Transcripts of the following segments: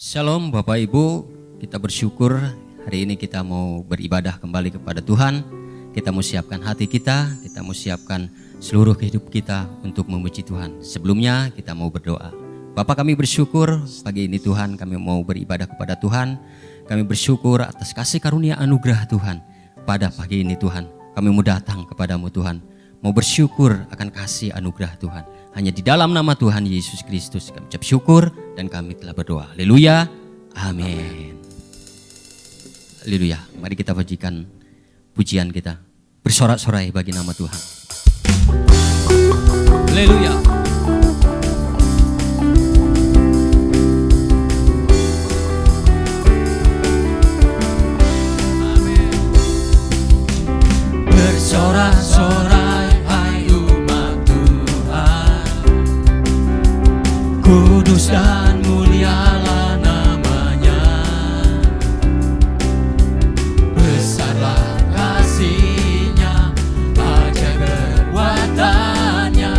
Shalom Bapak Ibu, kita bersyukur hari ini kita mau beribadah kembali kepada Tuhan. Kita mau siapkan hati kita mau siapkan seluruh hidup kita untuk memuji Tuhan. Sebelumnya kita mau berdoa. Bapa, kami bersyukur pagi ini Tuhan, kami mau beribadah kepada Tuhan. Kami bersyukur atas kasih karunia anugerah Tuhan pada pagi ini Tuhan. Kami mau datang kepadamu Tuhan, mau bersyukur akan kasih anugerah Tuhan. Hanya di dalam nama Tuhan Yesus Kristus kami ucap syukur dan kami telah berdoa. Haleluya, amin. Haleluya, mari kita pujikan pujian kita. Bersorak-sorai bagi nama Tuhan. Haleluya. Amin. Bersorak-sorai hai umat Tuhan, kudus dan mulialah namanya. Besarlah kasih-Nya, ajaib perbuatannya,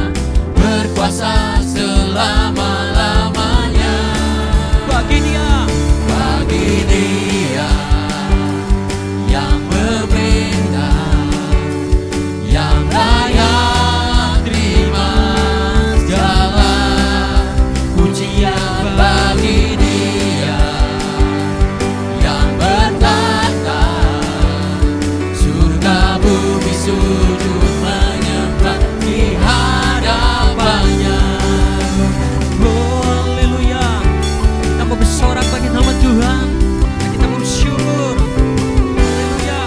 berkuasa selama-lamanya. Bagi Dia yang memerintah, yang layak terima segala pujian. Bagi Dia yang bertahta, surga bumi sujud menyembah di hadapannya. Oh haleluya, kita mau bersorak bagi nama Tuhan, kita mau bersyukur. Haleluya.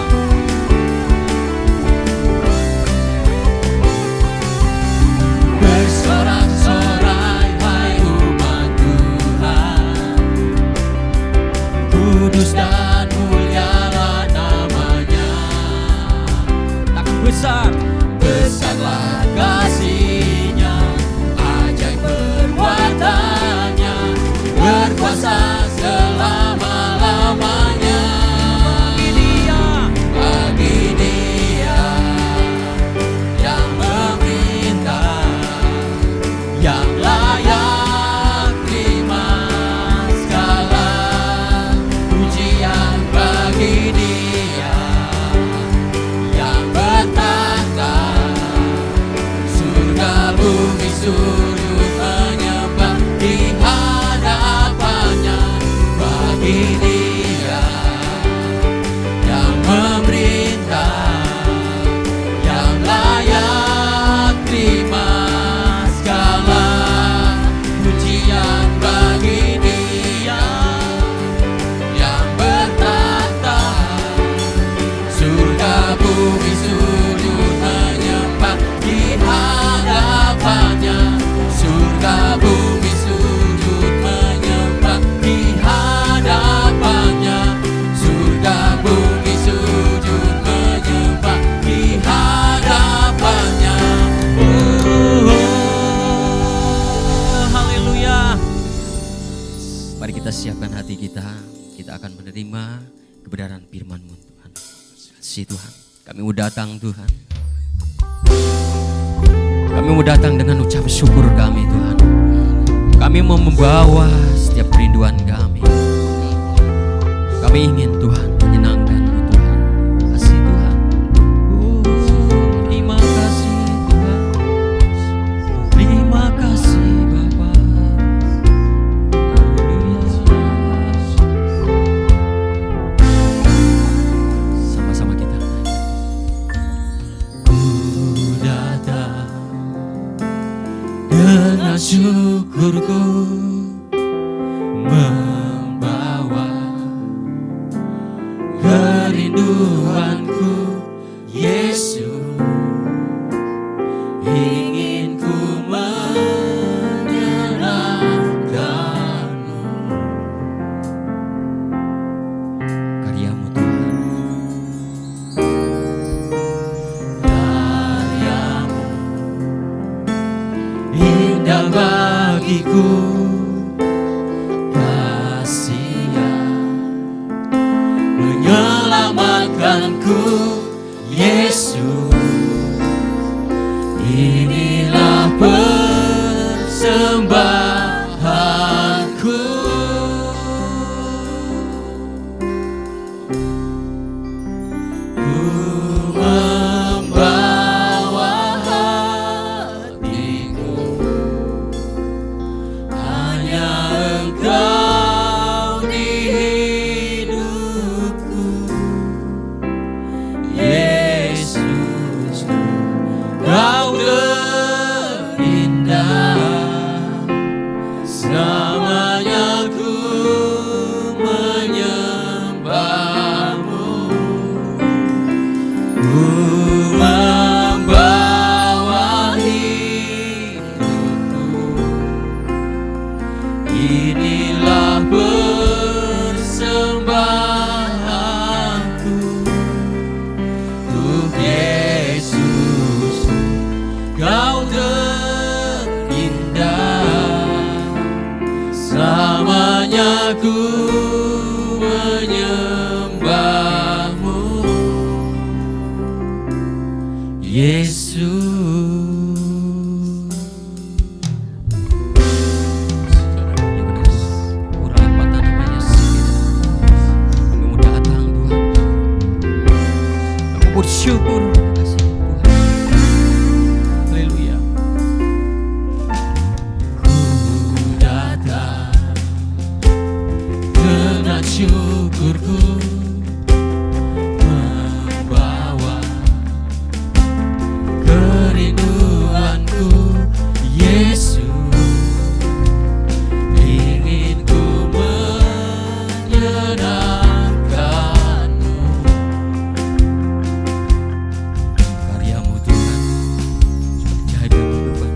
Bersorak-sorai hai umat Tuhan, kudus dan mulialah namanya. Takkan besar, besarlah kasih-Nya, ajaib perbuatannya, berkuasa selama-lamanya. Bagi Dia yang memerintah, yang layak terima segala pujian. Bagi Dia yang bertahta, surga bumi sujud menyembah di hadapannya. Bagi Dia yang memerintah, yang layak terima segala pujian. Bagi Dia yang bertahta, surga bumi sujud menyembah di hadapannya. Surga bumi sujud menyembah di hadapannya. Surga bumi sujud menyembah di hadapannya. Oh, haleluya. Mari kita siapkan hati kita akan menerima kebenaran firman-Mu Tuhan. Kasih Tuhan, kami mau datang Tuhan. Kami mau datang dengan ucap syukur kami Tuhan. Kami mau membawa setiap kerinduan kami. Kami ingin Tuhan menyenangkan-Mu Tuhan. Kasih Tuhan. Terima kasih Tuhan. Terima kasih Bapa. Sama-sama kita. Ku datang dengan syukurku, membawa kerinduanku. Yesus, ingin ku menyenangkan-Mu. Karya-Mu Tuhan, karya-Mu indah bagiku. Kasih-Nya menyelamatkanku. Selamanya ku menyembahmu, ku membawa hidupku. Inilah persembahanku untuk Yesus, Kau terindah. Selamanya ku menyembahmu, Yesus. Bersyukur, kasih Tuhan. Haleluya. Ku datang dengan syukurku, membawa kerinduanku, Yesus. Ingin ku menyenangkanmu. Karyamu Tuhan sebagai cahaya kehidupan.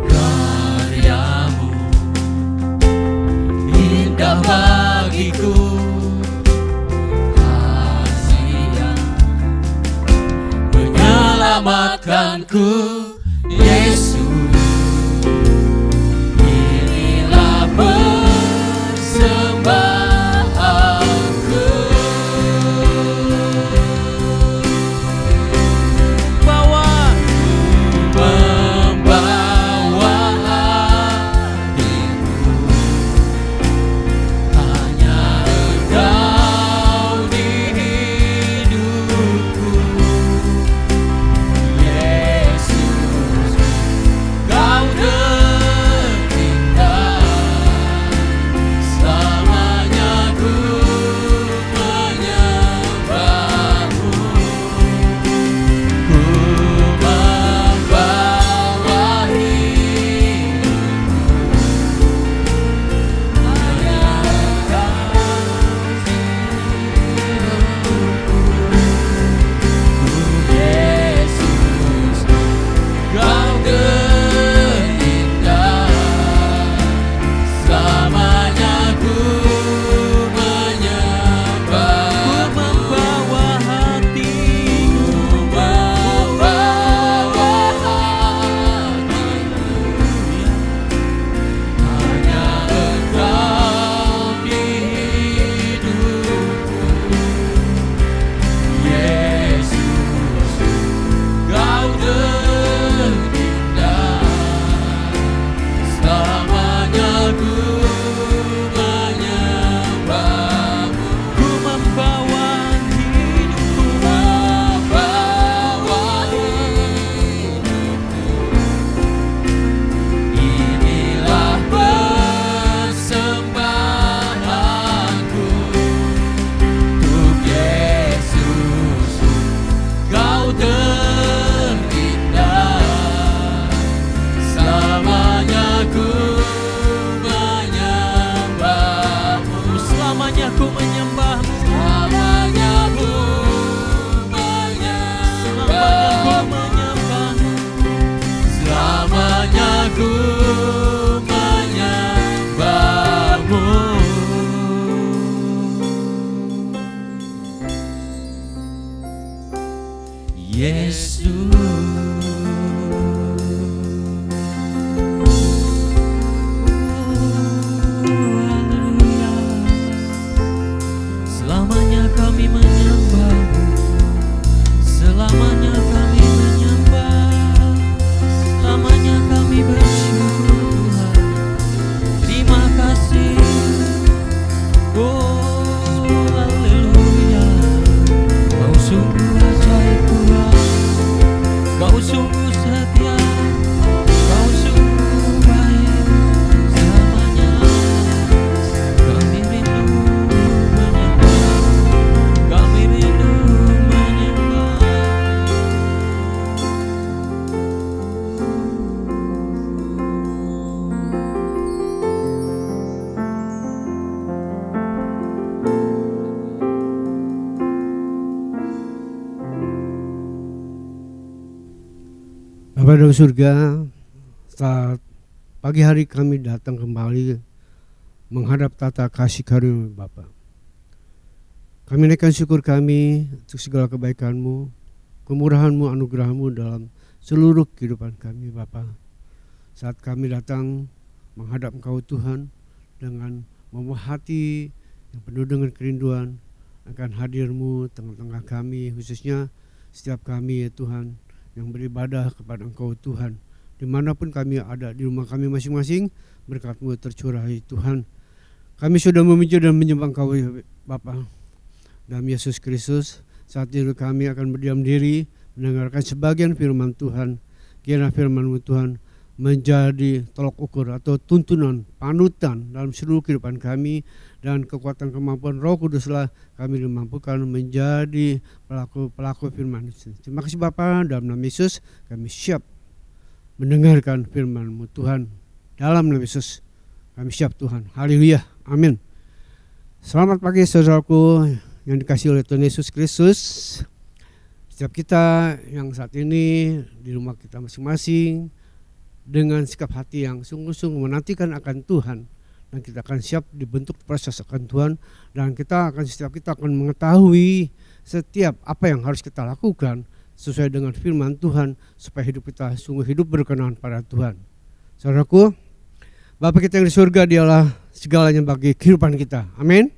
Karyamu indah bagiku, kasih yang menyelamatkanku, Yesus. Inilah persembahanku, membawa hatiku. Hanya Engkau di hidupku, Yesus. Bapa dalam surga, saat pagi hari kami datang kembali menghadap tata kasih karunia Bapa. Kami naikkan syukur kami untuk segala kebaikan-Mu, kemurahan-Mu, anugerah-Mu dalam seluruh kehidupan kami Bapa. Saat kami datang menghadap Engkau Tuhan dengan membawa hati yang penuh dengan kerinduan akan hadir-Mu tengah-tengah kami, khususnya setiap kami ya Tuhan yang beribadah kepada Engkau Tuhan. Dimanapun kami ada, di rumah kami masing-masing, berkat-Mu tercurah ya Tuhan. Kami sudah memuji dan menyembah Engkau ya Bapa. Dalam Yesus Kristus, saat ini kami akan berdiam diri mendengarkan sebagian firman Tuhan. Kiranya firman-Mu Tuhan menjadi tolok ukur atau tuntunan, panutan dalam seluruh kehidupan kami, dan kekuatan kemampuan Roh Kuduslah kami dimampukan menjadi pelaku firman. Terima kasih Bapa, dalam nama Yesus kami siap mendengarkan firman-Mu Tuhan. Dalam nama Yesus kami siap Tuhan. Haleluya. Amin. Selamat pagi saudaraku yang dikasihi oleh Tuhan Yesus Kristus. Setiap kita yang saat ini di rumah kita masing-masing dengan sikap hati yang sungguh-sungguh menantikan akan Tuhan, dan kita akan siap dibentuk proses akan Tuhan, dan setiap kita akan mengetahui setiap apa yang harus kita lakukan sesuai dengan firman Tuhan supaya hidup kita sungguh hidup berkenan pada Tuhan. Saudaraku, Bapa kita yang di surga, Dialah segalanya bagi kehidupan kita. Amin.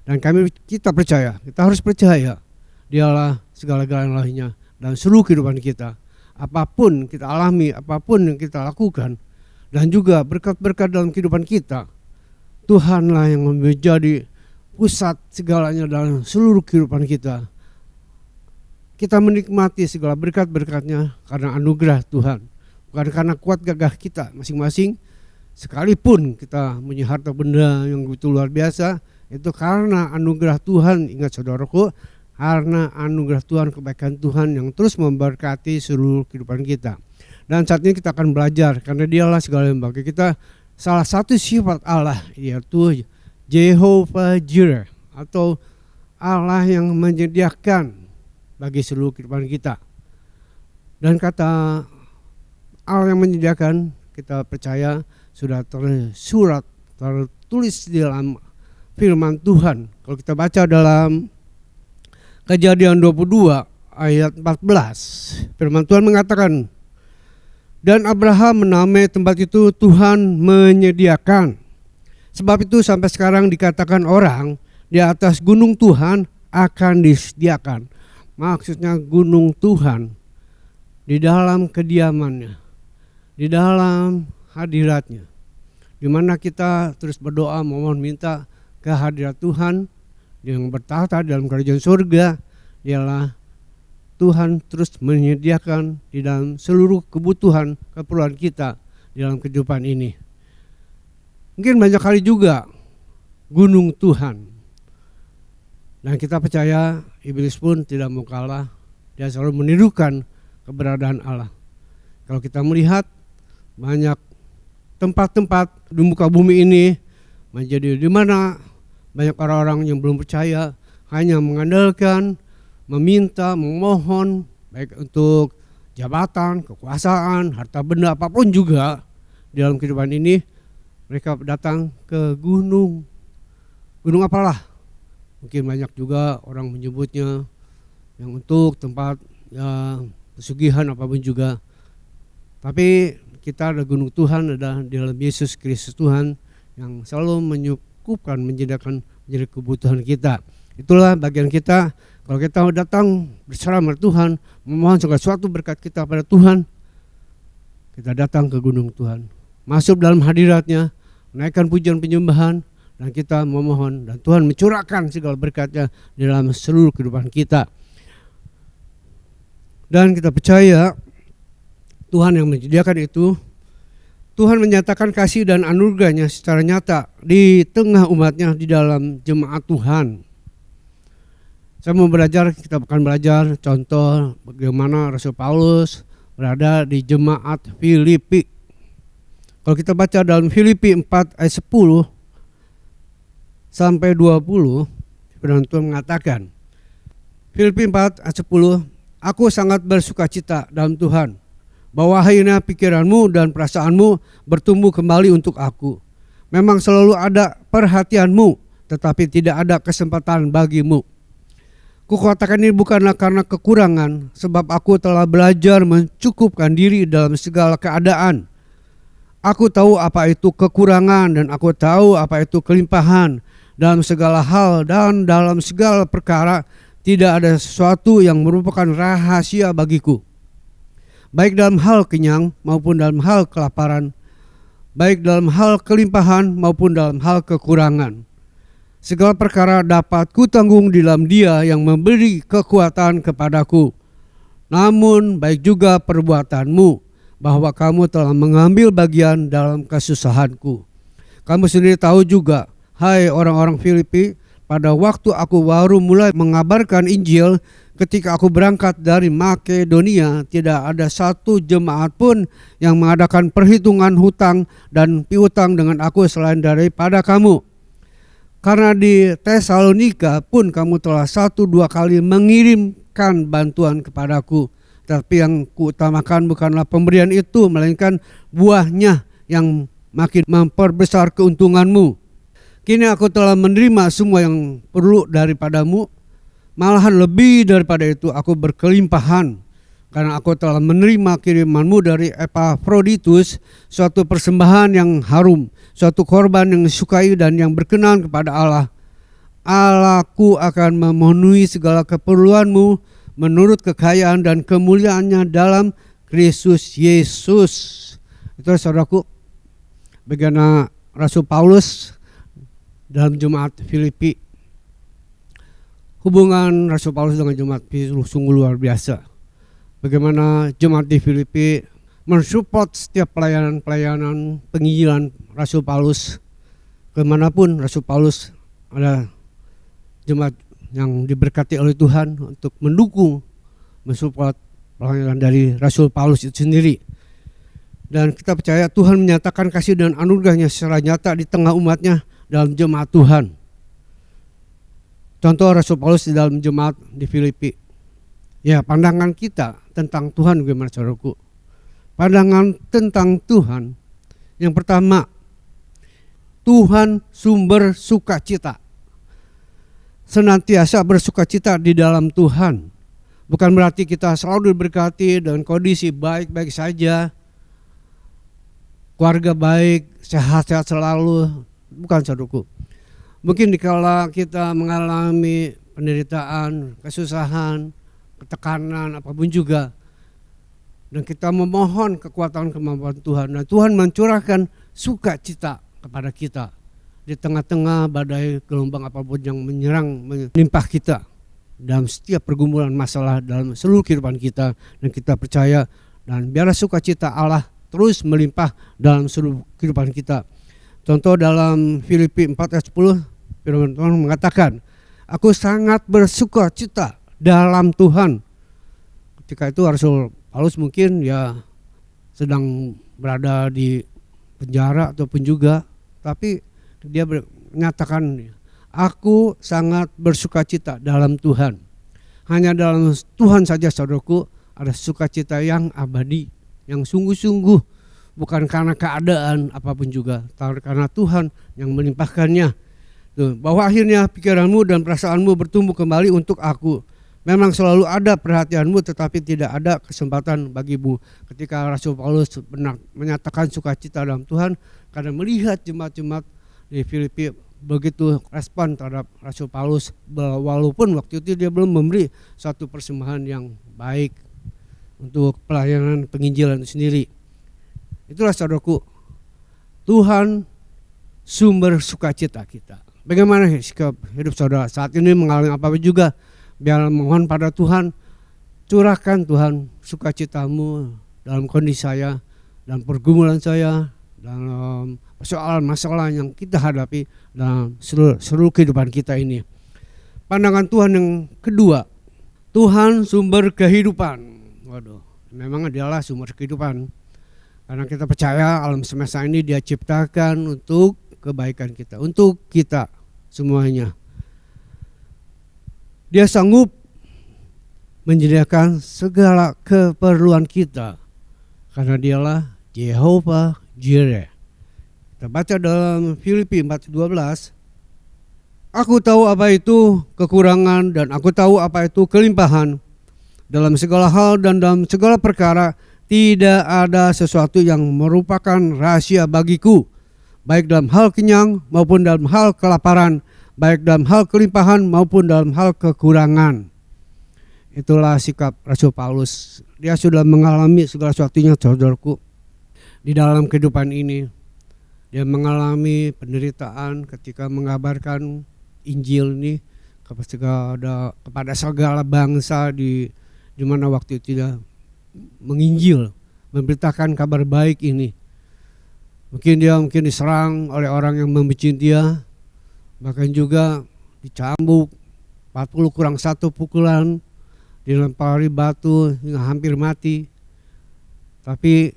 Dan kita percaya, kita harus percaya Dialah segala-galanya lainnya dalam seluruh kehidupan kita. Apapun kita alami, apapun yang kita lakukan, dan juga berkat-berkat dalam kehidupan kita, Tuhanlah yang menjadi pusat segalanya dalam seluruh kehidupan kita. Kita menikmati segala berkat-berkatnya karena anugerah Tuhan, bukan karena kuat gagah kita masing-masing. Sekalipun kita punya harta benda yang begitu luar biasa, itu karena anugerah Tuhan. Ingat saudaraku, karena anugerah Tuhan, kebaikan Tuhan yang terus memberkati seluruh kehidupan kita. Dan saat ini kita akan belajar, karena Dialah segala yang bagi kita. Salah satu sifat Allah yaitu Jehovah Jireh, atau Allah yang menyediakan bagi seluruh kehidupan kita. Dan kata Allah yang menyediakan, kita percaya sudah tersurat, tertulis di dalam firman Tuhan. Kalau kita baca dalam Kejadian 22 ayat 14, firman Tuhan mengatakan, dan Abraham menamai tempat itu Tuhan menyediakan. Sebab itu sampai sekarang dikatakan orang, di atas gunung Tuhan akan disediakan. Maksudnya gunung Tuhan di dalam kediamannya, di dalam hadiratnya, di mana kita terus berdoa mohon minta kehadirat Tuhan yang bertahta dalam kerajaan surga. Ialah Tuhan terus menyediakan di dalam seluruh kebutuhan keperluan kita di dalam kehidupan ini. Mungkin banyak kali juga gunung Tuhan, dan kita percaya iblis pun tidak mau kalah. Dia selalu menirukan keberadaan Allah. Kalau kita melihat banyak tempat-tempat di muka bumi ini menjadi di mana banyak orang-orang yang belum percaya hanya mengandalkan, meminta, memohon baik untuk jabatan, kekuasaan, harta benda apapun juga di dalam kehidupan ini. Mereka datang ke gunung apalah. Mungkin banyak juga orang menyebutnya yang untuk tempat pesugihan apapun juga. Tapi kita ada gunung Tuhan, ada di dalam Yesus Kristus Tuhan yang selalu menyukupkan, menyediakan menjadi kebutuhan kita. Itulah bagian kita. Kalau kita datang berserah kepada Tuhan, memohon segala sesuatu berkat kita pada Tuhan, kita datang ke gunung Tuhan, masuk dalam hadiratnya, menaikkan pujian penyembahan, dan kita memohon, dan Tuhan mencurahkan segala berkatnya di dalam seluruh kehidupan kita. Dan kita percaya Tuhan yang menyediakan itu. Tuhan menyatakan kasih dan anugerahnya secara nyata di tengah umatnya di dalam jemaat Tuhan. Saya mau belajar, kita akan belajar contoh bagaimana Rasul Paulus berada di jemaat Filipi. Kalau kita baca dalam Filipi 4 ayat 10 sampai 20, firman Tuhan mengatakan, Filipi 4 ayat 10, aku sangat bersukacita dalam Tuhan Bawahinya pikiranmu dan perasaanmu bertumbuh kembali untuk aku. Memang selalu ada perhatianmu, tetapi tidak ada kesempatan bagimu. Kukatakan ini bukanlah karena kekurangan, sebab aku telah belajar mencukupkan diri dalam segala keadaan. Aku tahu apa itu kekurangan dan aku tahu apa itu kelimpahan. Dalam segala hal dan dalam segala perkara tidak ada sesuatu yang merupakan rahasia bagiku. Baik dalam hal kenyang maupun dalam hal kelaparan, baik dalam hal kelimpahan maupun dalam hal kekurangan. Segala perkara dapat kutanggung di dalam Dia yang memberi kekuatan kepadaku. Namun baik juga perbuatanmu, bahwa kamu telah mengambil bagian dalam kesusahanku. Kamu sendiri tahu juga, hai orang-orang Filipi, pada waktu aku baru mulai mengabarkan Injil, ketika aku berangkat dari Makedonia, tidak ada satu jemaat pun yang mengadakan perhitungan hutang dan piutang dengan aku selain daripada kamu. Karena di Tesalonika pun kamu telah 1-2 kali mengirimkan bantuan kepadaku. Tapi yang kuutamakan bukanlah pemberian itu, melainkan buahnya yang makin memperbesar keuntunganmu. Kini aku telah menerima semua yang perlu daripadamu, malahan lebih daripada itu aku berkelimpahan, karena aku telah menerima kirimanmu dari Epafroditus, suatu persembahan yang harum, suatu korban yang disukai dan yang berkenan kepada Allah. Allahku akan memenuhi segala keperluanmu menurut kekayaan dan kemuliaannya dalam Kristus Yesus. Itu saudaraku, bagaimana Rasul Paulus dalam jemaat Filipi. Hubungan Rasul Paulus dengan jemaat Filipi sungguh luar biasa. Bagaimana jemaat di Filipi mensupport setiap pelayanan penginjilan Rasul Paulus. Kemanapun Rasul Paulus ada jemaat yang diberkati oleh Tuhan untuk mendukung, mensupport pelayanan dari Rasul Paulus itu sendiri. Dan kita percaya Tuhan menyatakan kasih dan anugerahnya secara nyata di tengah umatnya dalam jemaat Tuhan. Contoh Rasul Paulus di dalam jemaat di Filipi. Ya, pandangan kita tentang Tuhan bagaimana saudaraku? Pandangan tentang Tuhan, yang pertama, Tuhan sumber sukacita. Senantiasa bersukacita di dalam Tuhan. Bukan berarti kita selalu diberkati dengan kondisi baik-baik saja, keluarga baik, sehat-sehat selalu. Bukan saudaraku. Mungkin dikala kita mengalami penderitaan, kesusahan, ketekanan, apapun juga, dan kita memohon kekuatan kemampuan Tuhan, dan Tuhan mencurahkan sukacita kepada kita di tengah-tengah badai gelombang apapun yang menyerang, menimpa kita dalam setiap pergumulan masalah dalam seluruh kehidupan kita. Dan kita percaya, dan biarlah sukacita Allah terus melimpah dalam seluruh kehidupan kita. Contoh dalam Filipi 4 ayat 10, firman Tuhan mengatakan, aku sangat bersukacita dalam Tuhan. Ketika itu Rasul Paulus mungkin ya sedang berada di penjara ataupun juga, tapi dia menyatakan, aku sangat bersukacita dalam Tuhan. Hanya dalam Tuhan saja saudaraku ada sukacita yang abadi, yang sungguh-sungguh, bukan karena keadaan apapun juga, tapi karena Tuhan yang melimpahkannya. Bahwa akhirnya pikiranmu dan perasaanmu bertumbuh kembali untuk aku. Memang selalu ada perhatianmu, tetapi tidak ada kesempatan bagimu. Ketika Rasul Paulus benar menyatakan sukacita dalam Tuhan, karena melihat jemaat-jemaat di Filipi begitu respon terhadap Rasul Paulus, walaupun waktu itu dia belum memberi satu persembahan yang baik untuk pelayanan penginjilan itu sendiri. Itulah saudaraku, Tuhan sumber sukacita kita. Bagaimana sikap hidup saudara saat ini mengalami apa juga, biar mohon pada Tuhan, curahkan Tuhan sukacitamu dalam kondisi saya, dalam pergumulan saya, dalam persoalan-masalah yang kita hadapi dalam seluruh kehidupan kita ini. Pandangan Tuhan yang kedua, Tuhan sumber kehidupan. Waduh, memang dialah sumber kehidupan. Karena kita percaya alam semesta ini Dia ciptakan untuk kebaikan kita, untuk kita semuanya. Dia sanggup menyediakan segala keperluan kita karena dialah Jehovah Jireh. Kita baca dalam Filipi 4:12, aku tahu apa itu kekurangan dan aku tahu apa itu kelimpahan. Dalam segala hal dan dalam segala perkara tidak ada sesuatu yang merupakan rahasia bagiku, baik dalam hal kenyang maupun dalam hal kelaparan, baik dalam hal kelimpahan maupun dalam hal kekurangan. Itulah sikap Rasul Paulus. Dia sudah mengalami segala sesuatunya, saudaraku, di dalam kehidupan ini. Dia mengalami penderitaan ketika mengabarkan Injil ini kepada segala bangsa di mana waktu itu dia menginjil, memberitakan kabar baik ini. Mungkin dia diserang oleh orang yang membenci dia, bahkan juga dicambuk 40 kurang 1 pukulan, dilempari batu hingga hampir mati. Tapi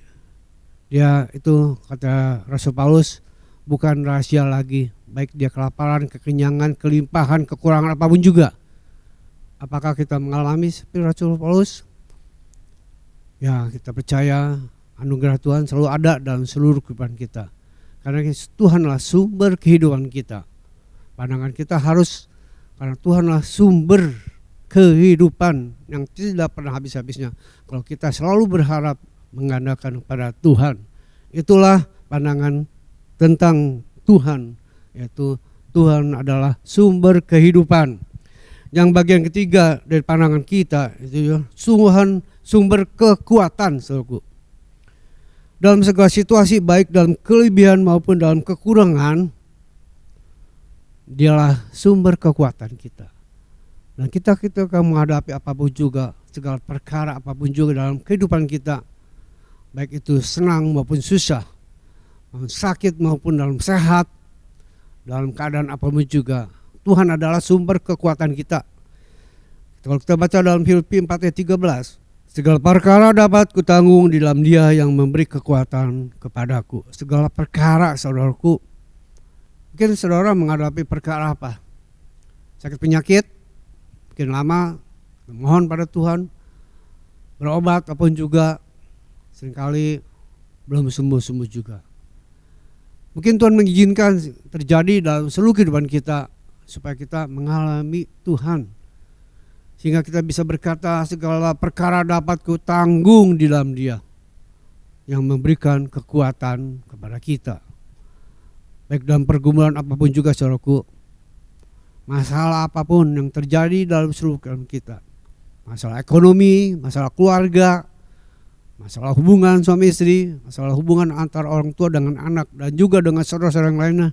dia itu, kata Rasul Paulus, bukan rahasia lagi, baik dia kelaparan, kekenyangan, kelimpahan, kekurangan apapun juga. Apakah kita mengalami seperti Rasul Paulus? Ya, kita percaya anugerah Tuhan selalu ada dalam seluruh kehidupan kita. Karena Tuhanlah sumber kehidupan kita. Pandangan kita harus, karena Tuhanlah sumber kehidupan yang tidak pernah habis-habisnya. Kalau kita selalu berharap mengandalkan pada Tuhan, itulah pandangan tentang Tuhan, yaitu Tuhan adalah sumber kehidupan. Yang bagian ketiga dari pandangan kita itu Tuhan sumber kekuatan, saudaraku. Dalam segala situasi, baik dalam kelebihan maupun dalam kekurangan, dialah sumber kekuatan kita. Dan kita menghadapi apapun juga, segala perkara apapun juga dalam kehidupan kita, baik itu senang maupun susah, sakit maupun dalam sehat, dalam keadaan apapun juga, Tuhan adalah sumber kekuatan kita. Kalau kita baca dalam Filipi 4:13, segala perkara dapat kutanggung di dalam Dia yang memberi kekuatan kepadaku. Segala perkara, saudaraku. Mungkin saudara menghadapi perkara apa? Sakit penyakit, mungkin lama, mohon pada Tuhan, berobat apapun juga, seringkali belum sembuh-sembuh juga. Mungkin Tuhan mengizinkan terjadi dalam seluruh kehidupan kita supaya kita mengalami Tuhan, sehingga kita bisa berkata segala perkara dapat kutanggung di dalam Dia yang memberikan kekuatan kepada kita. Baik dalam pergumulan apapun juga, saudaraku, masalah apapun yang terjadi dalam seluruh kehidupan kita, masalah ekonomi, masalah keluarga, masalah hubungan suami istri, masalah hubungan antar orang tua dengan anak, dan juga dengan saudara-saudara yang lainnya.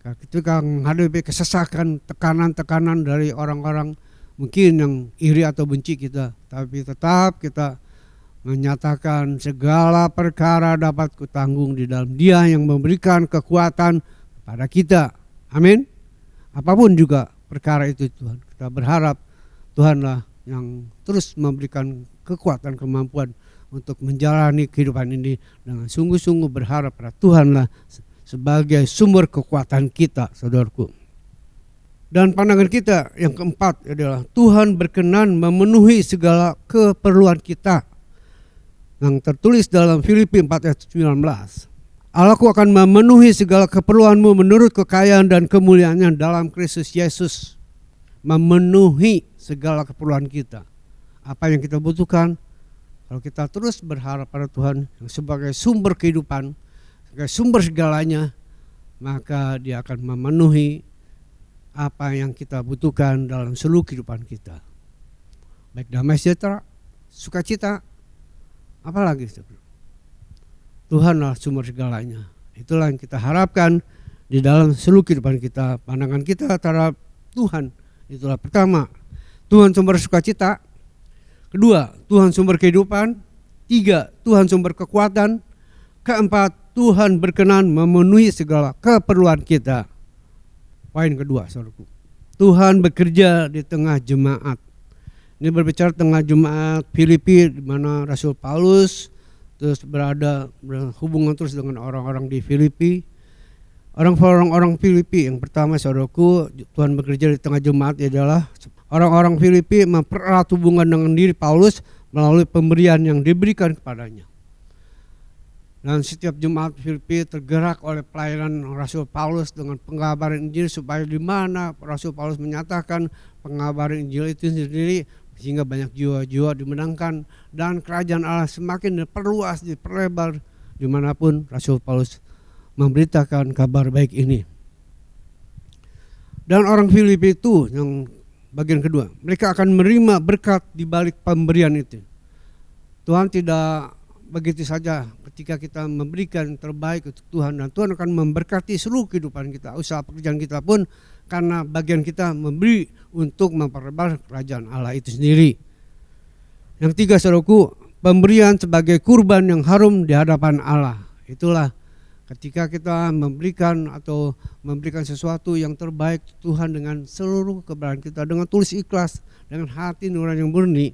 Ketika menghadapi kesesakan, tekanan-tekanan dari orang-orang mungkin yang iri atau benci kita, tapi tetap kita menyatakan segala perkara dapat kutanggung di dalam Dia yang memberikan kekuatan kepada kita. Amin. Apapun juga perkara itu, Tuhan, kita berharap Tuhanlah yang terus memberikan kekuatan, kemampuan untuk menjalani kehidupan ini dengan sungguh-sungguh berharap pada Tuhanlah sebagai sumber kekuatan kita, saudaraku. Dan pandangan kita yang keempat adalah Tuhan berkenan memenuhi segala keperluan kita, yang tertulis dalam Filipi 4:19. Allahku akan memenuhi segala keperluanmu menurut kekayaan dan kemuliaannya dalam Kristus Yesus. Memenuhi segala keperluan kita. Apa yang kita butuhkan, kalau kita terus berharap pada Tuhan yang sebagai sumber kehidupan, sebagai sumber segalanya, maka Dia akan memenuhi apa yang kita butuhkan dalam seluruh kehidupan kita. Baik damai sejahtera, sukacita, apalagi Tuhanlah sumber segalanya. Itulah yang kita harapkan di dalam seluruh kehidupan kita. Pandangan kita terhadap Tuhan, itulah pertama, Tuhan sumber sukacita. Kedua, Tuhan sumber kehidupan. Tiga, Tuhan sumber kekuatan. Keempat, Tuhan berkenan memenuhi segala keperluan kita. Poin kedua, saudaraku, Tuhan bekerja di tengah jemaat. Ini berbicara tengah jemaat Filipi, di mana Rasul Paulus terus berhubungan terus dengan orang-orang di Filipi. Orang-orang Filipi yang pertama, saudaraku, Tuhan bekerja di tengah jemaat adalah orang-orang Filipi mempererat hubungan dengan diri Paulus melalui pemberian yang diberikan kepadanya. Dan setiap jemaat Filipi tergerak oleh pelayanan Rasul Paulus dengan pengabaran Injil, supaya di mana Rasul Paulus menyatakan pengabaran Injil itu sendiri, sehingga banyak jiwa-jiwa dimenangkan dan kerajaan Allah semakin diperluas, diperlebar dimanapun Rasul Paulus memberitakan kabar baik ini. Dan orang Filipi itu yang bagian kedua, mereka akan menerima berkat di balik pemberian itu. Tuhan tidak begitu saja ketika kita memberikan terbaik untuk Tuhan, dan Tuhan akan memberkati seluruh kehidupan kita, usaha pekerjaan kita pun, karena bagian kita memberi untuk memperlebar kerajaan Allah itu sendiri. Yang tiga, saudaraku, pemberian sebagai kurban yang harum di hadapan Allah. Itulah ketika kita memberikan atau memberikan sesuatu yang terbaik Tuhan dengan seluruh kebenaran kita, dengan tulus ikhlas, dengan hati nurani yang murni,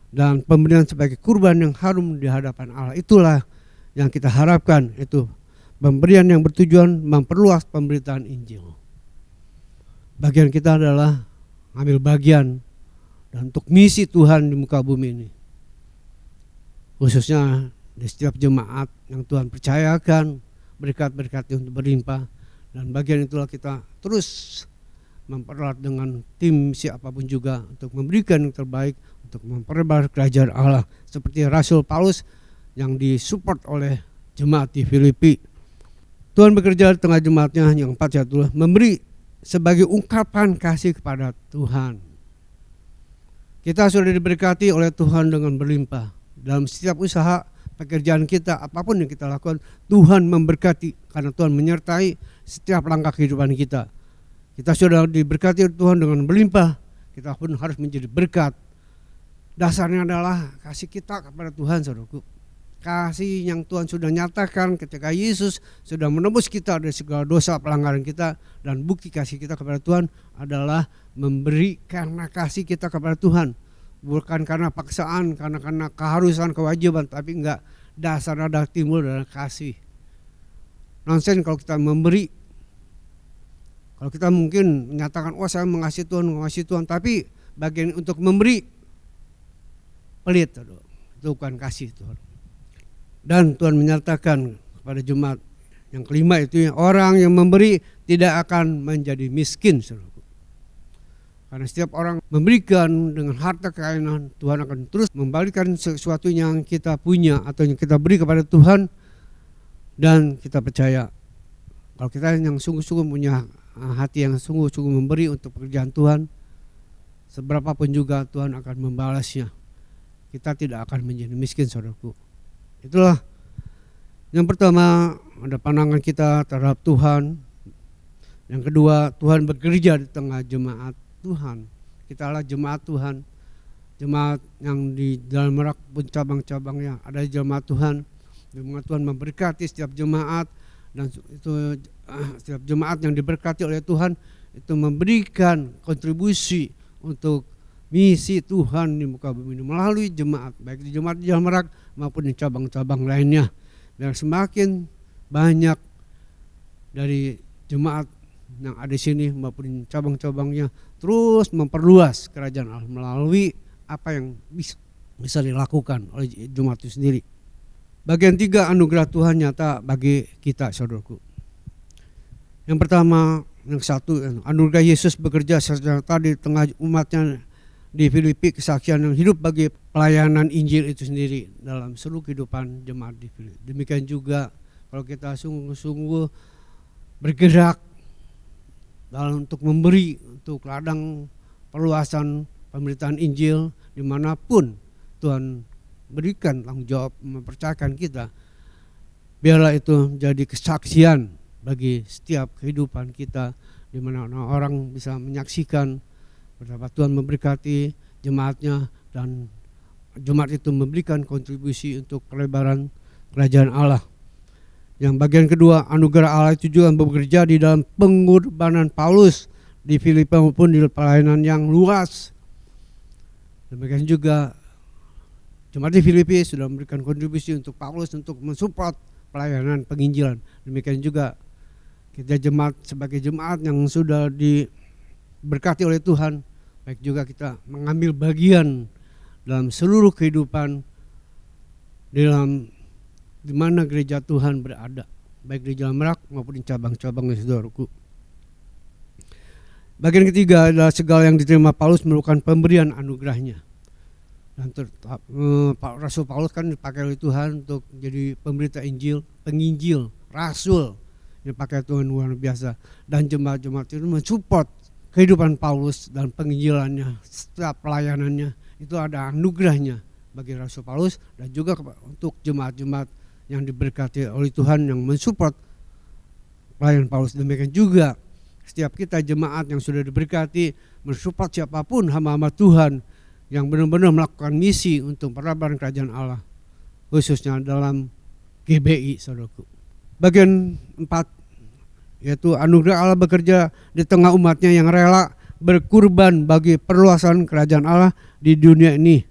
dan pemberian sebagai kurban yang harum di hadapan Allah. Itulah yang kita harapkan, itu pemberian yang bertujuan memperluas pemberitaan Injil. Bagian kita adalah ambil bagian dan untuk misi Tuhan di muka bumi ini, khususnya di setiap jemaat yang Tuhan percayakan berkat-berkatnya untuk berlimpah. Dan bagian itulah kita terus mempererat dengan tim siapapun juga untuk memberikan yang terbaik untuk memperlebar kerajaan Allah, seperti Rasul Paulus yang disupport oleh jemaat di Filipi. Tuhan bekerja di tengah jemaatnya. Yang empat, yaitu memberi sebagai ungkapan kasih kepada Tuhan. Kita sudah diberkati oleh Tuhan dengan berlimpah dalam setiap usaha pekerjaan kita, apapun yang kita lakukan, Tuhan memberkati karena Tuhan menyertai setiap langkah kehidupan kita. Kita sudah diberkati Tuhan dengan berlimpah, kita pun harus menjadi berkat. Dasarnya adalah kasih kita kepada Tuhan, saudaraku. Kasih yang Tuhan sudah nyatakan ketika Yesus sudah menebus kita dari segala dosa pelanggaran kita, dan bukti kasih kita kepada Tuhan adalah memberi karena kasih kita kepada Tuhan, bukan karena paksaan, karena keharusan, kewajiban, tapi enggak, dasarnya adalah timbul dari kasih. Nonsen kalau kita memberi. Kalau kita mungkin menyatakan, oh saya mengasihi Tuhan, tapi bagian untuk memberi pelit, itu bukan kasih Tuhan. Dan Tuhan menyatakan kepada jemaat yang kelima itu, orang yang memberi tidak akan menjadi miskin, saudaraku. Karena setiap orang memberikan dengan harta kekayaan, Tuhan akan terus membalikan sesuatu yang kita punya atau yang kita beri kepada Tuhan. Dan kita percaya kalau kita yang sungguh-sungguh punya hati yang sungguh-sungguh memberi untuk pekerjaan Tuhan, seberapapun juga Tuhan akan membalasnya. Kita tidak akan menjadi miskin, saudaraku. Itulah yang pertama, ada pandangan kita terhadap Tuhan. Yang kedua, Tuhan bekerja di tengah jemaat Tuhan. Kita adalah jemaat Tuhan, jemaat yang di dalam Merak pun cabang-cabangnya ada jemaat Tuhan. Jemaat Tuhan memberkati setiap jemaat, dan itu setiap jemaat yang diberkati oleh Tuhan itu memberikan kontribusi untuk misi Tuhan di muka bumi ini melalui jemaat, baik di jemaat di Jalan Merak maupun di cabang-cabang lainnya. Biar semakin banyak dari jemaat yang ada di sini maupun cabang-cabangnya terus memperluas kerajaan Allah melalui apa yang bisa dilakukan oleh jemaat itu sendiri. Bagian tiga, anugerah Tuhan nyata bagi kita, saudaraku. Yang pertama, yang satu, anugerah Yesus bekerja secara nyata di tengah umatnya di Filipi, kesaksian yang hidup bagi pelayanan Injil itu sendiri dalam seluruh kehidupan jemaat di Filipi. Demikian juga kalau kita sungguh-sungguh bergerak dalam untuk memberi untuk ladang perluasan pemberitaan Injil dimanapun Tuhan berikan tanggung jawab mempercayakan kita, biarlah itu menjadi kesaksian bagi setiap kehidupan kita, di mana orang bisa menyaksikan betapa Tuhan memberkati jemaatnya, dan jemaat itu memberikan kontribusi untuk pelebaran kerajaan Allah. Yang bagian kedua, anugerah Allah itu juga bekerja di dalam pengorbanan Paulus di Filipi maupun di pelayanan yang luas. Demikian juga jemaat di Filipi sudah memberikan kontribusi untuk Paulus untuk mensupport pelayanan penginjilan. Demikian juga kita jemaat sebagai jemaat yang sudah diberkati oleh Tuhan, baik juga kita mengambil bagian dalam seluruh kehidupan dalam di mana gereja Tuhan berada, baik di Jalan Merak maupun di cabang-cabangnya, saudaraku. Bagian ketiga adalah segala yang diterima Paulus merupakan pemberian anugerahnya. Dan Rasul Paulus kan dipakai oleh Tuhan untuk jadi pemberita Injil, penginjil, rasul yang dipakai Tuhan luar biasa. Dan jemaat-jemaat itu mensupport kehidupan Paulus dan penginjilannya, setiap pelayanannya itu ada anugerahnya bagi Rasul Paulus dan juga untuk jemaat-jemaat yang diberkati oleh Tuhan yang mensupport pelayan Paulus. Demikian juga setiap kita jemaat yang sudah diberkati mensupport siapapun hamba-hamba Tuhan yang benar-benar melakukan misi untuk peradaban kerajaan Allah, khususnya dalam GBI, saudaraku. Bagian 4, yaitu anugerah Allah bekerja di tengah umatnya yang rela berkurban bagi perluasan kerajaan Allah di dunia ini.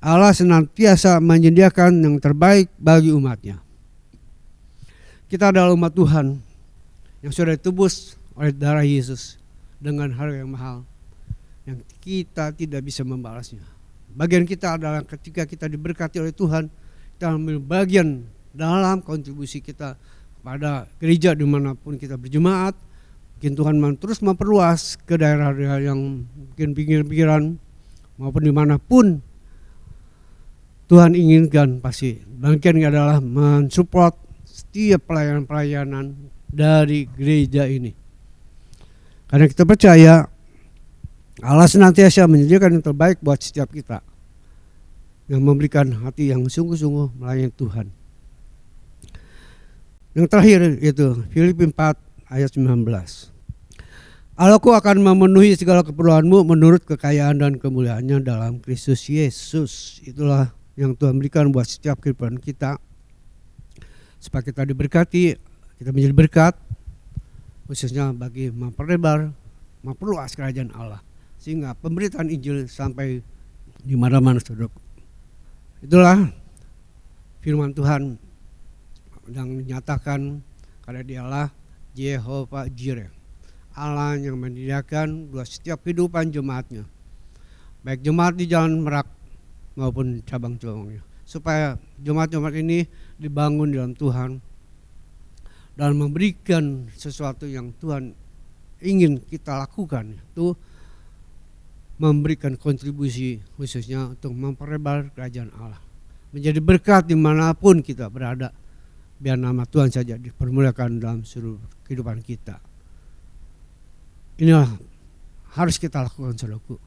Allah senantiasa menyediakan yang terbaik bagi umatnya. Kita adalah umat Tuhan yang sudah ditebus oleh darah Yesus dengan harga yang mahal, yang kita tidak bisa membalasnya. Bagian kita adalah ketika kita diberkati oleh Tuhan, kita ambil bagian dalam kontribusi kita pada gereja dimanapun kita berjemaat. Mungkin Tuhan terus memperluas ke daerah-daerah yang mungkin pinggir-pinggiran maupun dimanapun Tuhan inginkan. Pasti bagian adalah mensupport setiap pelayanan-pelayanan dari gereja ini. Karena kita percaya Allah senantiasa menyediakan yang terbaik buat setiap kita yang memberikan hati yang sungguh-sungguh melayani Tuhan. Yang terakhir itu Filipi 4 ayat 19. Allahku akan memenuhi segala keperluanmu menurut kekayaan dan kemuliaannya dalam Kristus Yesus. Itulah yang Tuhan berikan buat setiap kehidupan kita, supaya kita diberkati, kita menjadi berkat, khususnya bagi memperlebar, memperluas kerajaan Allah, sehingga pemberitaan Injil sampai di mana-mana, saudara. Itulah firman Tuhan yang dinyatakan karena Dialah Jehovah Jireh, Allah yang menyediakan buat setiap kehidupan jemaatnya, baik jemaat di Jalan Merak maupun cabang-cabangnya, supaya jemaat-jemaat ini dibangun dalam Tuhan dan memberikan sesuatu yang Tuhan ingin kita lakukan, itu memberikan kontribusi khususnya untuk memperlebar kerajaan Allah, menjadi berkat dimanapun kita berada, biar nama Tuhan saja dipermuliakan dalam seluruh kehidupan kita. Inilah harus kita lakukan, saudaraku.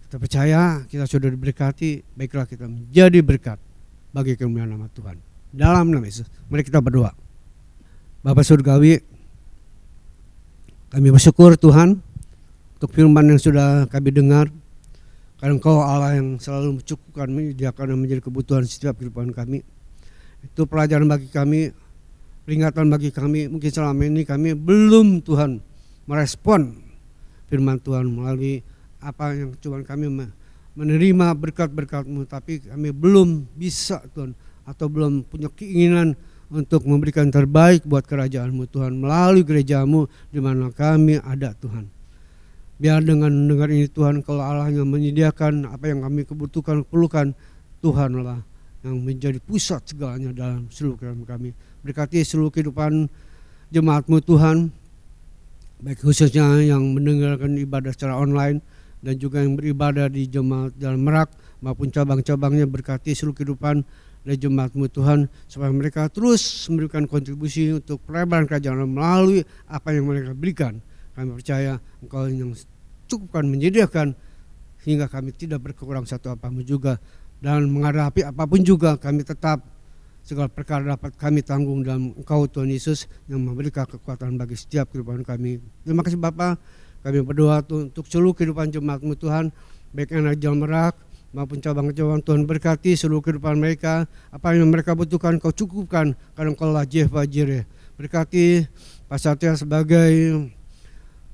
Kita percaya kita sudah diberkati, baiklah kita menjadi berkat bagi kemuliaan nama Tuhan. Dalam nama Yesus, mari kita berdoa. Bapa Surgawi, kami bersyukur Tuhan untuk firman yang sudah kami dengar. Karena Engkau Allah yang selalu mencukupkan, menyediakan dan menjadi kebutuhan setiap kehidupan kami. Itu pelajaran bagi kami, peringatan bagi kami. Mungkin selama ini kami belum Tuhan merespon firman Tuhan melalui apa yang cuma kami menerima berkat-berkat-Mu, tapi kami belum bisa Tuhan, atau belum punya keinginan untuk memberikan terbaik buat kerajaan-Mu Tuhan melalui gereja-Mu di mana kami ada Tuhan. Biar dengan mendengar ini Tuhan, kalau Allah yang menyediakan apa yang kami kebutuhkan, perlukan, Tuhanlah yang menjadi pusat segalanya dalam seluruh kehidupan kami. Berkati seluruh kehidupan jemaat-Mu Tuhan, baik khususnya yang mendengarkan ibadah secara online dan juga yang beribadah di jemaat Jalan Merak maupun cabang-cabangnya. Berkati seluruh kehidupan dari jemaat-Mu Tuhan, supaya mereka terus memberikan kontribusi untuk pelebaran kerajaan melalui apa yang mereka berikan. Kami percaya Engkau yang cukupkan, menyediakan, sehingga kami tidak berkurang satu apa-apa juga. Dan menghadapi apapun juga kami tetap segala perkara dapat kami tanggung dalam Engkau Tuhan Yesus yang memberikan kekuatan bagi setiap kehidupan kami. Terima kasih Bapa. Kami berdoa untuk seluruh kehidupan jemaat-Mu Tuhan, baik yang ada Jalan Merak maupun cabang-cabang. Tuhan berkati seluruh kehidupan mereka, apa yang mereka butuhkan Kau cukupkan, karena Engkau-lah Jehovah Jireh. Berkati Pak Satya sebagai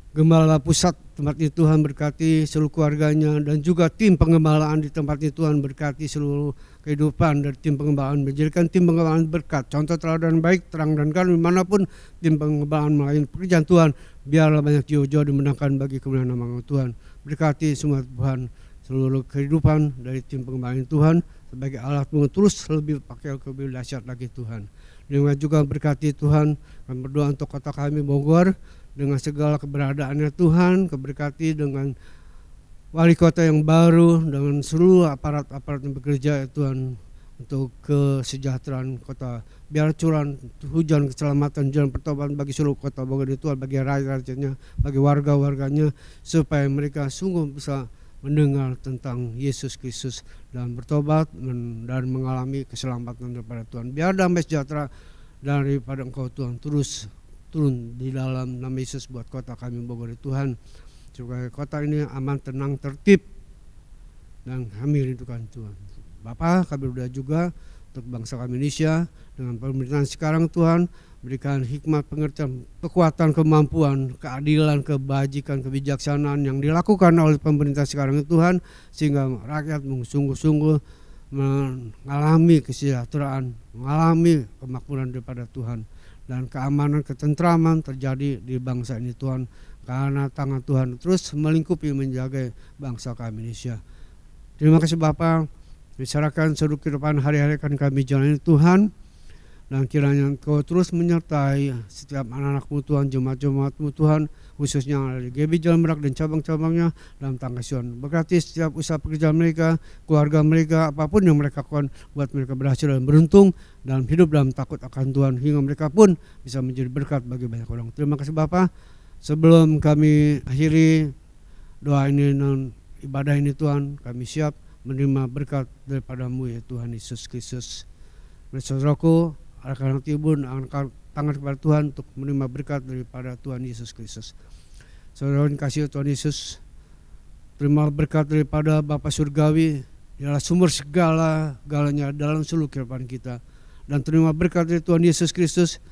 Gembala pusat tempat ini Tuhan, berkati seluruh keluarganya dan juga tim pengembalaan di tempat ini Tuhan, berkati seluruh kehidupan dari tim pengembalaan, menjadikan tim pengembalaan berkat, contoh teladan baik, terang dan garam dimanapun tim pengembalaan melayani pekerjaan Tuhan. Biarlah banyak jiwa-jiwa dimenangkan bagi kemuliaan nama Tuhan. Berkati semua Tuhan seluruh kehidupan dari tim pengembalaan Tuhan, sebagai alat-Mu terus lebih pakai lebih dahsyat lagi Tuhan. Dengan juga berkati Tuhan, kami berdoa untuk kota kami Bogor dengan segala keberadaannya Tuhan, keberkati dengan wali kota yang baru, dengan seluruh aparat-aparat yang bekerja ya Tuhan, untuk kesejahteraan kota. Biar curah hujan keselamatan, jalan pertobatan bagi seluruh kota Bogor itu, bagi rakyat-rakyatnya, bagi warga-warganya, supaya mereka sungguh bisa mendengar tentang Yesus Kristus dan bertobat dan mengalami keselamatan daripada Tuhan. Biar damai sejahtera daripada Engkau Tuhan terus turun di dalam nama Yesus buat kota kami Bogor Tuhan, supaya kota ini aman, tenang, tertib, dan kami rindukan Tuhan. Bapa, kami berdoa juga untuk bangsa kami Indonesia dengan pemerintahan sekarang Tuhan, berikan hikmat, pengertian, kekuatan, kemampuan, keadilan, kebajikan, kebijaksanaan yang dilakukan oleh pemerintah sekarang Tuhan, sehingga rakyat sungguh-sungguh mengalami kesejahteraan, mengalami kemakmuran daripada Tuhan, dan keamanan, ketentraman terjadi di bangsa ini Tuhan, karena tangan Tuhan terus melingkupi menjaga bangsa kami Indonesia. Terima kasih Bapa, diserahkan seluruh kehidupan hari-hari akan kami jalani Tuhan, dan kiranya Engkau terus menyertai setiap anak-anak-Mu Tuhan, jemaat-jemaat-Mu Tuhan, khususnya yang ada di GB Jalan Merak dan cabang-cabangnya dalam tangkasuhan. Berkati setiap usaha pekerjaan mereka, keluarga mereka, apapun yang mereka lakukan, buat mereka berhasil dan beruntung dalam hidup dalam takut akan Tuhan, hingga mereka pun bisa menjadi berkat bagi banyak orang. Terima kasih Bapa. Sebelum kami akhiri doa ini dan ibadah ini Tuhan, kami siap menerima berkat daripada-Mu ya Tuhan Yesus Kristus. Saudaraku, arahkan hati Ibu, angkat tangan kepada Tuhan untuk menerima berkat daripada Tuhan Yesus Kristus. Saudara kasih Tuhan Yesus, terima berkat daripada Bapa Surgawi, ialah sumber segala-galanya dalam seluruh kehidupan kita. Dan terima berkat dari Tuhan Yesus Kristus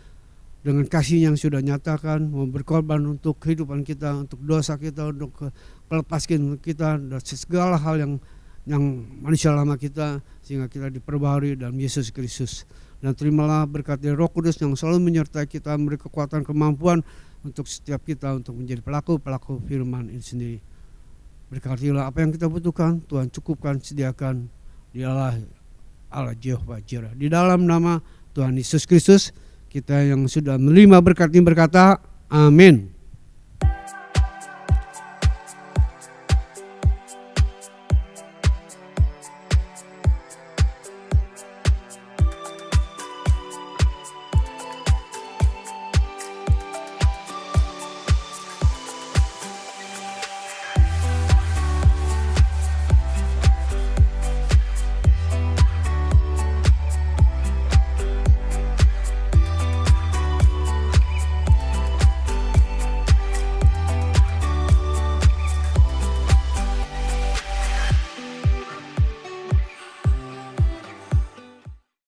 dengan kasih yang sudah nyatakan, mau berkorban untuk kehidupan kita, untuk dosa kita, untuk melepaskan kita dari segala hal yang manusia lama kita, sehingga kita diperbaharui dalam Yesus Kristus. Dan terimalah berkat dari Roh Kudus yang selalu menyertai kita, memberi kekuatan, kemampuan untuk setiap kita untuk menjadi pelaku-pelaku firman ini sendiri. Berkatilah apa yang kita butuhkan, Tuhan cukupkan, sediakan. Dialah Allah Jehovah Jireh. Di dalam nama Tuhan Yesus Kristus, kita yang sudah menerima berkat ini berkata, amin.